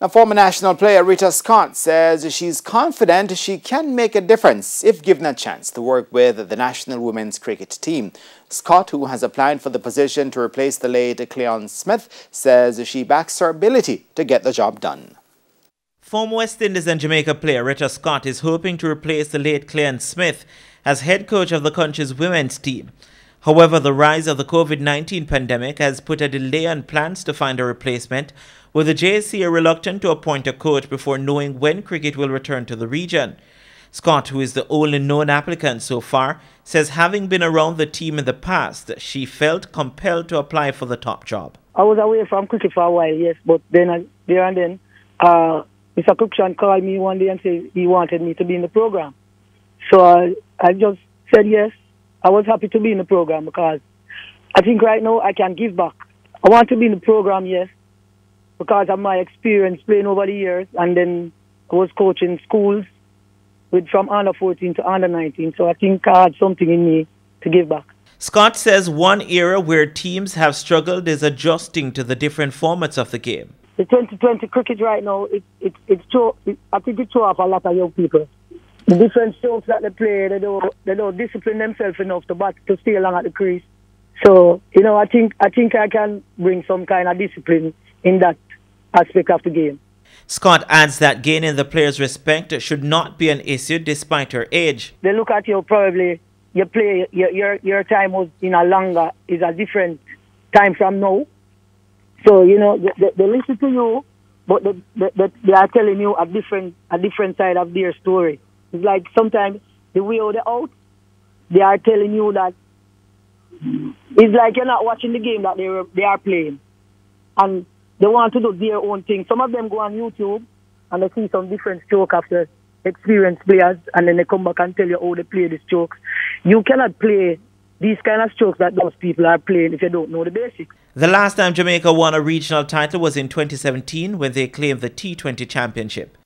Now, former national player Rita Scott says she's confident she can make a difference if given a chance to work with the national women's cricket team. Scott, who has applied for the position to replace the late Cleon Smith, says she backs her ability to get the job done. Former West Indies and Jamaica player Rita Scott is hoping to replace the late Cleon Smith as head coach of the country's women's team. However, the rise of the COVID-19 pandemic has put a delay on plans to find a replacement, with the JSC reluctant to appoint a coach before knowing when cricket will return to the region. Scott, who is the only known applicant so far, says having been around the team in the past, she felt compelled to apply for the top job. I was away from cricket for a while, yes, but then Mr. Cruikshank called me one day and said he wanted me to be in the program. So I just said yes. I was happy to be in the program because I think right now I can give back. I want to be in the program, yes, because of my experience playing over the years, and then I was coaching schools from under 14 to under 19, so I think I had something in me to give back. Scott says one area where teams have struggled is adjusting to the different formats of the game. The 2020 cricket right now, I think it throws off a lot of young people. The different strokes that they play, they don't discipline themselves enough to stay along at the crease. So, I think I can bring some kind of discipline in that aspect of the game. Scott adds that gaining the players' respect should not be an issue despite her age. They look at you probably, you play, your time was is a different time from now. So, they listen to you, but they are telling you a different side of their story. It's like sometimes the way they're out, they are telling you that it's like you're not watching the game that they are playing. And they want to do their own thing. Some of them go on YouTube and they see some different stroke after experienced players, and then they come back and tell you how they play the strokes. You cannot play these kind of strokes that those people are playing if you don't know the basics. The last time Jamaica won a regional title was in 2017 when they claimed the T20 championship.